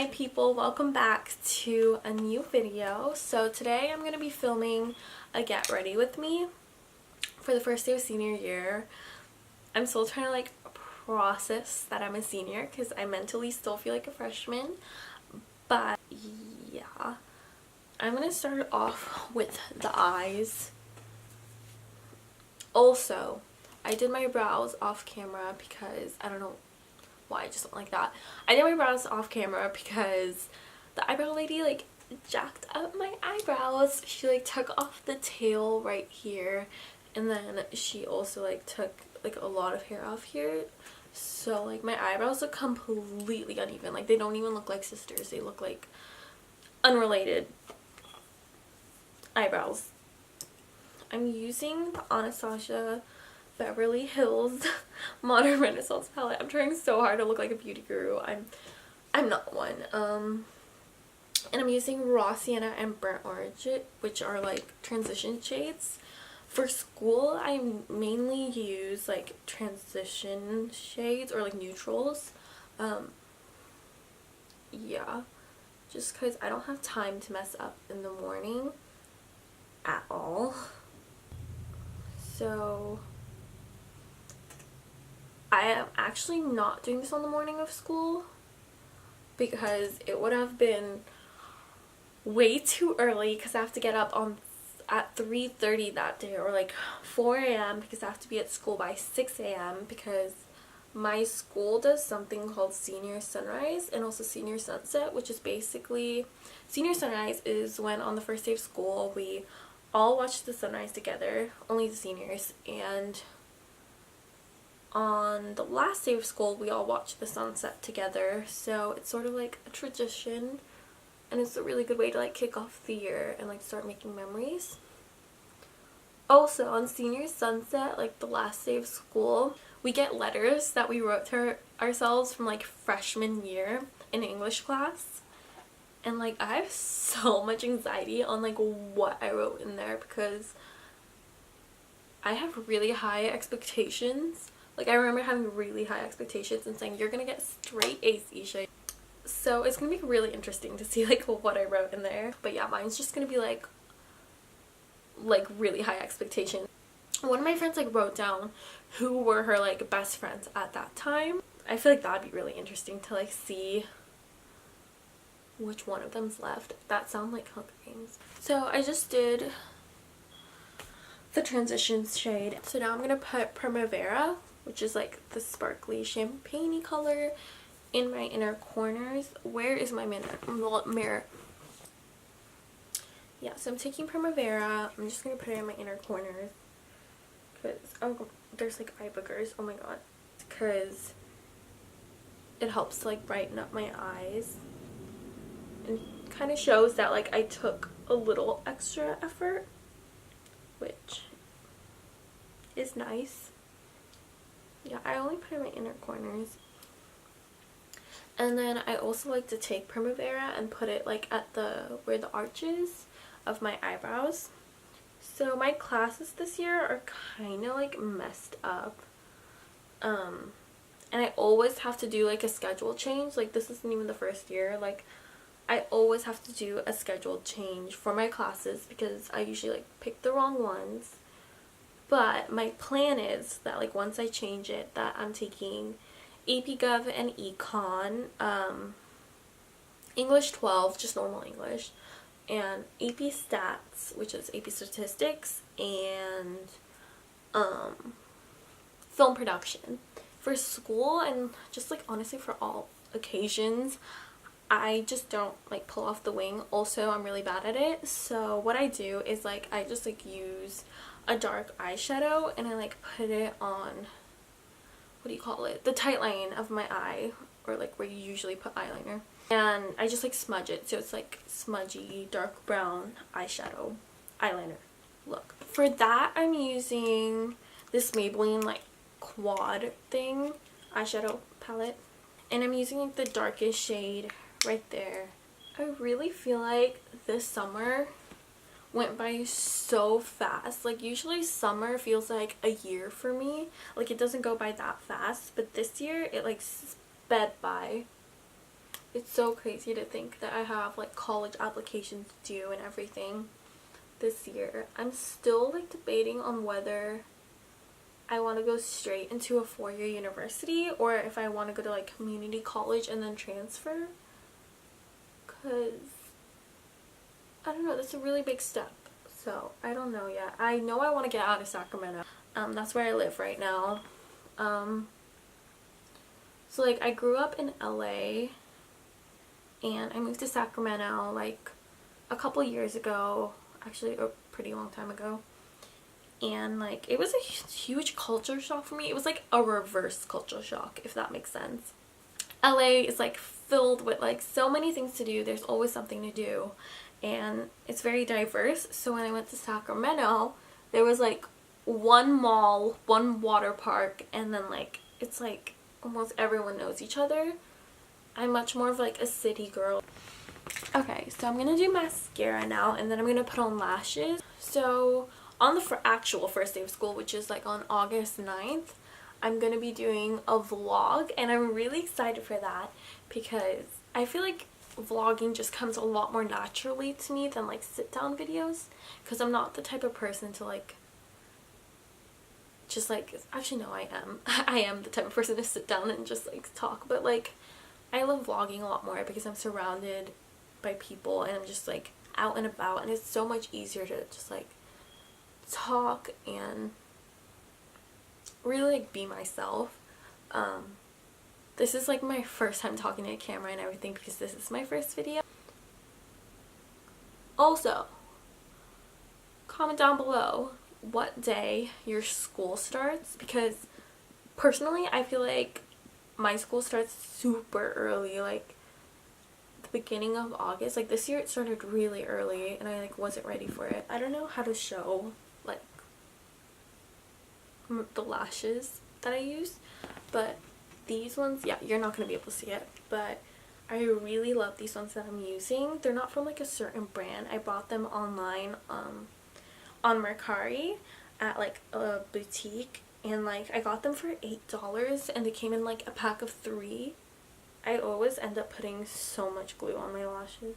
my people, welcome back to a new video. So today I'm going to be filming a get ready with me for the first day of senior year. I'm still trying to like process that I'm a senior because I mentally still feel like a freshman, but yeah, I'm going to start off with the eyes. Also, I did my brows off camera because I don't know why, I just don't like that. I did my brows off camera because the eyebrow lady like jacked up my eyebrows. She like took off the tail right here, and then she also like took like a lot of hair off here, so like my eyebrows look completely uneven. Like they don't even look like sisters, they look like unrelated eyebrows. I'm using the Anastasia Beverly Hills Modern Renaissance palette. I'm trying so hard to look like a beauty guru. I'm not one. And I'm using Raw Sienna and Burnt Orange, which are like transition shades. For school, I mainly use like transition shades or like neutrals. Yeah, just because I don't have time to mess up in the morning at all. So I am actually not doing this on the morning of school because it would have been way too early because I have to get up at 3:30 that day, or like 4 a.m. because I have to be at school by 6 a.m. because my school does something called Senior Sunrise and also Senior Sunset, which is basically, Senior Sunrise is when on the first day of school we all watch the sunrise together, only the seniors, and on the last day of school we all watch the sunset together. So it's sort of like a tradition, and it's a really good way to like kick off the year and like start making memories. Also on senior sunset, like the last day of school, we get letters that we wrote to ourselves from like freshman year in English class, and like I have so much anxiety on like what I wrote in there because I have really high expectations. Like I remember having really high expectations and saying, you're gonna get straight A's, Isha. So it's gonna be really interesting to see like what I wrote in there. But yeah, mine's just gonna be like really high expectations. One of my friends like wrote down who were her like best friends at that time. I feel like that'd be really interesting to like see which one of them's left. That sounds like Hunger Games. So I just did the transition shade. So now I'm gonna put Primavera, which is like the sparkly champagne-y color, in my inner corners. Where is my mirror? Yeah, so I'm taking Primavera. I'm just gonna put it in my inner corners because oh, there's like eye boogers. Oh my god, because it helps to like brighten up my eyes and kind of shows that like I took a little extra effort, which is nice. Yeah, I only put in my inner corners. And then I also like to take Primavera and put it like at where the arches of my eyebrows. So my classes this year are kind of like messed up. And I always have to do like a schedule change. Like this isn't even the first year. Like I always have to do a schedule change for my classes because I usually like pick the wrong ones. But my plan is that like once I change it, that I'm taking AP Gov and Econ, English 12, just normal English, and AP Stats, which is AP Statistics, and film production. For school and just like honestly for all occasions, I just don't like pull off the wing. Also, I'm really bad at it. So what I do is like I just like use a dark eyeshadow and I like put it on, what do you call it, the tight line of my eye, or like where you usually put eyeliner, and I just like smudge it so it's like smudgy dark brown eyeliner look. For that I'm using this Maybelline like quad thing eyeshadow palette, and I'm using like the darkest shade right there. I really feel like this summer went by so fast. Like usually summer feels like a year for me. Like it doesn't go by that fast, but this year it like sped by. it's so crazy to think that I have like college applications due and everything this year. I'm still like debating on whether I want to go straight into a 4-year university or if I want to go to like community college and then transfer, because I don't know, that's a really big step. So I don't know yet. I know I want to get out of Sacramento. That's where I live right now. So like I grew up in LA and I moved to Sacramento like a couple years ago, actually a pretty long time ago. And like it was a huge culture shock for me. It was like a reverse culture shock, if that makes sense. LA is like filled with like so many things to do. There's always something to do and it's very diverse. So when I went to Sacramento, there was like one mall, one water park, and then like it's like almost everyone knows each other. I'm much more of like a city girl. Okay, so I'm gonna do mascara now and then I'm gonna put on lashes. So on the actual first day of school, which is like on August 9th, I'm gonna be doing a vlog and I'm really excited for that because I feel like vlogging just comes a lot more naturally to me than like sit down videos, because I'm not the type of person to like just like, actually no, I am the type of person to sit down and just like talk, but like I love vlogging a lot more because I'm surrounded by people and I'm just like out and about, and it's so much easier to just like talk and really like be myself. This is like my first time talking to a camera and everything because this is my first video. Also, comment down below what day your school starts, because personally I feel like my school starts super early, like the beginning of August. Like this year it started really early and I like wasn't ready for it. I don't know how to show like the lashes that I use, but these ones, yeah, you're not gonna be able to see it, but I really love these ones that I'm using. They're not from like a certain brand. I bought them online on Mercari at like a boutique, and like I got them for $8 and they came in like a pack of 3. I always end up putting so much glue on my lashes.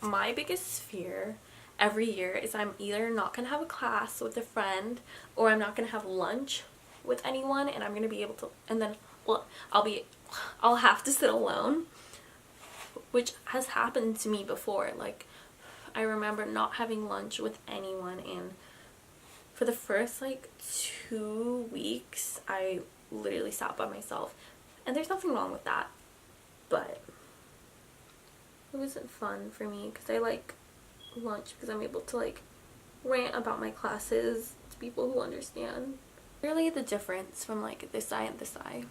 My biggest fear every year is I'm either not gonna have a class with a friend or I'm not gonna have lunch with anyone, and I'm gonna be able to, and then well I'll have to sit alone, which has happened to me before. Like I remember not having lunch with anyone, and for the first like 2 weeks I literally sat by myself, and there's nothing wrong with that, but it wasn't fun for me because I like lunch because I'm able to like rant about my classes to people who understand. Really the difference from like this eye and this eye.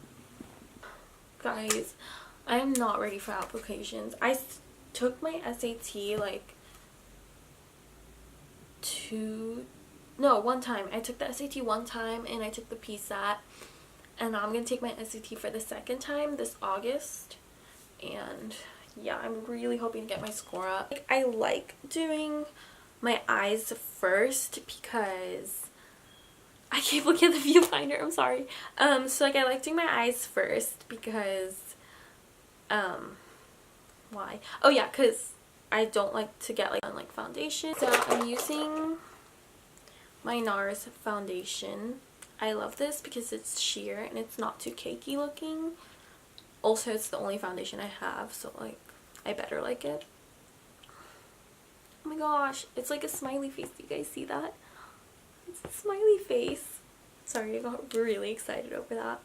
Guys, I am not ready for applications. I took my SAT like one time. I took the SAT one time and I took the PSAT, and now I'm gonna take my SAT for the second time this August, and yeah, I'm really hoping to get my score up. Like, I like doing my eyes first because I keep looking at the viewfinder, I'm sorry. So like I like doing my eyes first because why? Oh yeah, because I don't like to get like foundation. So I'm using my NARS foundation. I love this because it's sheer and it's not too cakey looking. Also, it's the only foundation I have, so like I better like it. Oh my gosh, it's like a smiley face. Do you guys see that? It's a smiley face. Sorry, I got really excited over that.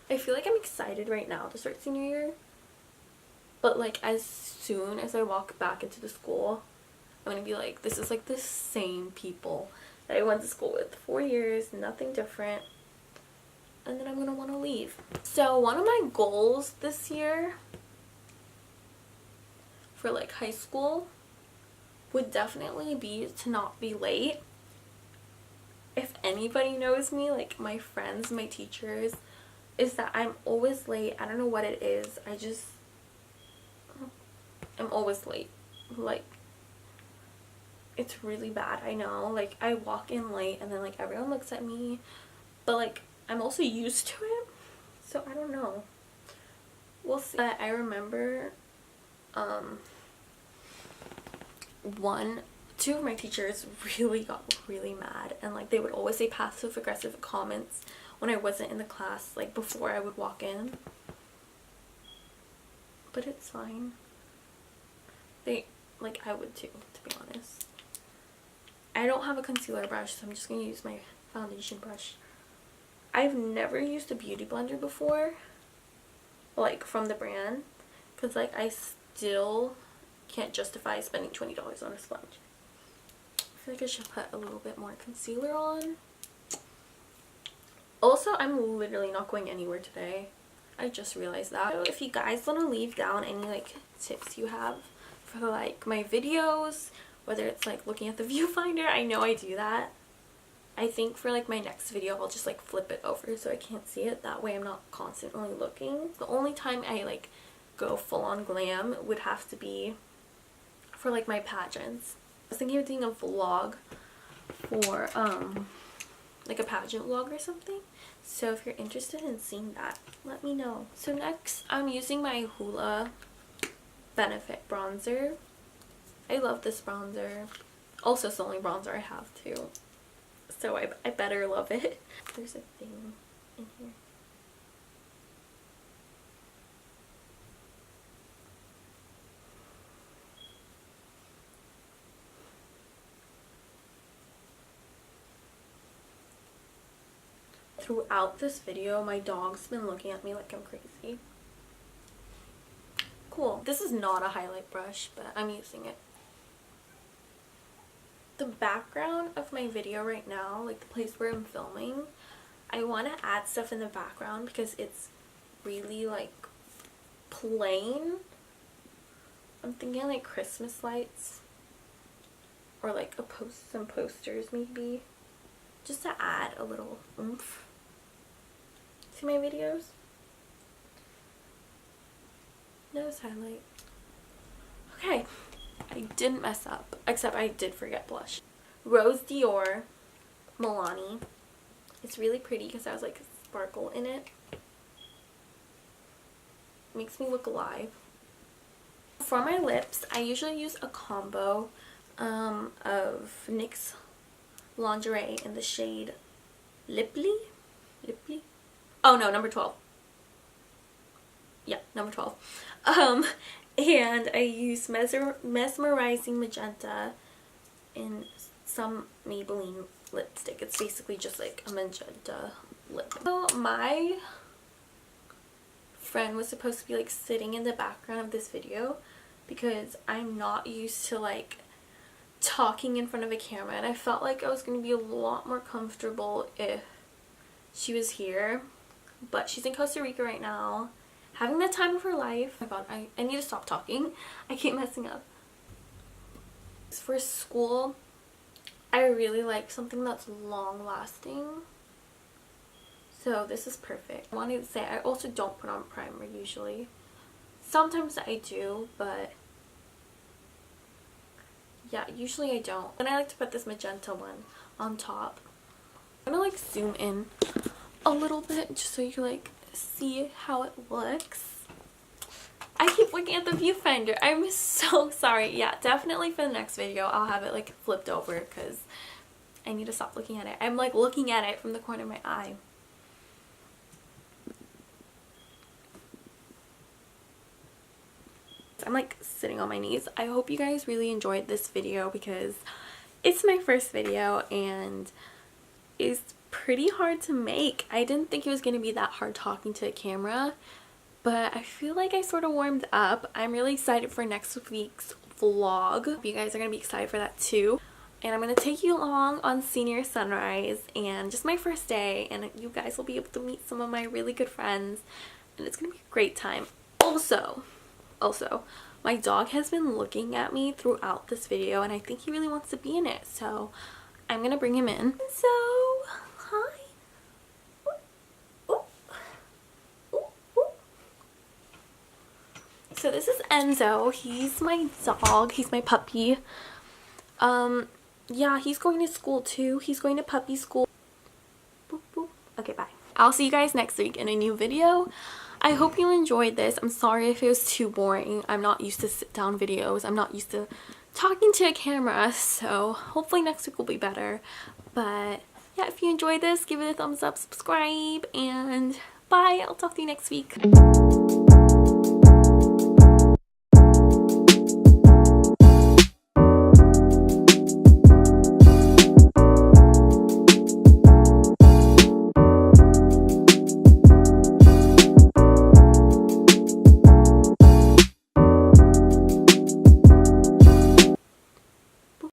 I feel like I'm excited right now to start senior year, but like as soon as I walk back into the school, I'm gonna be like, this is like the same people that I went to school with 4 years, nothing different, and then I'm gonna want to leave. So one of my goals this year for like high school would definitely be to not be late. If anybody knows me, like my friends, my teachers, is that I'm always late. I don't know what it is. I'm always late. Like, it's really bad, I know. Like, I walk in late and then like everyone looks at me, but like I'm also used to it. So I don't know. We'll see. But I remember two of my teachers really got really mad, and like they would always say passive aggressive comments when I wasn't in the class, like before I would walk in. But it's fine. I would too, to be honest. I don't have a concealer brush, so I'm just gonna use my foundation brush. I've never used a beauty blender before, like from the brand, because like I still can't justify spending $20 on a sponge. I feel like I should put a little bit more concealer on. Also, I'm literally not going anywhere today. I just realized that. So if you guys want to leave down any like tips you have for like my videos, whether it's like looking at the viewfinder, I know I do that. I think for like my next video I'll just like flip it over so I can't see it. That way I'm not constantly looking. The only time I like go full on glam would have to be for like my pageants. I was thinking of doing a vlog for like a pageant vlog or something. So if you're interested in seeing that, let me know. So next I'm using my Hoola Benefit bronzer. I love this bronzer. Also, it's the only bronzer I have too, so I better love it. There's a thing in here. Throughout this video, my dog's been looking at me like I'm crazy. Cool. This is not a highlight brush, but I'm using it. The background of my video right now, like the place where I'm filming, I want to add stuff in the background because it's really like plain. I'm thinking like Christmas lights or like some posters maybe, just to add a little oomph to my videos. Nose highlight. Okay, I didn't mess up, except I did forget blush. Rose Dior Milani. It's really pretty because it has like sparkle in it. Makes me look alive. For my lips, I usually use a combo of NYX Lingerie in the shade Lipply? Oh no, number 12. Yeah, number 12. And I use Mesmerizing Magenta in some Maybelline lipstick. It's basically just like a magenta lip. So my friend was supposed to be like sitting in the background of this video because I'm not used to like talking in front of a camera, and I felt like I was going to be a lot more comfortable if she was here. But she's in Costa Rica right now, having the time of her life. Oh my god, I need to stop talking. I keep messing up. For school, I really like something that's long lasting. So this is perfect. I wanted to say I also don't put on primer usually. Sometimes I do, but yeah, usually I don't. And I like to put this magenta one on top. I'm gonna like zoom in a little bit just so you can like see how it looks. I keep looking at the viewfinder. I'm so sorry. Yeah, definitely for the next video I'll have it like flipped over because I need to stop looking at it. I'm like looking at it from the corner of my eye. I'm like sitting on my knees. I hope you guys really enjoyed this video because it's my first video and it's pretty hard to make. I didn't think it was going to be that hard talking to a camera, but I feel like I sort of warmed up. I'm really excited for next week's vlog. You guys are going to be excited for that too. And I'm going to take you along on senior sunrise and just my first day, and you guys will be able to meet some of my really good friends and it's going to be a great time. Also, my dog has been looking at me throughout this video and I think he really wants to be in it, so I'm gonna bring him in. So, hi. Ooh. Ooh. Ooh. So this is Enzo. He's my dog. He's my puppy. Yeah, he's going to school too. He's going to puppy school. Boop, boop. Okay, bye. I'll see you guys next week in a new video. I hope you enjoyed this. I'm sorry if it was too boring. I'm not used to sit down videos. I'm not used to talking to a camera, so hopefully next week will be better. But yeah, if you enjoyed this, give it a thumbs up, subscribe, and bye. I'll talk to you next week.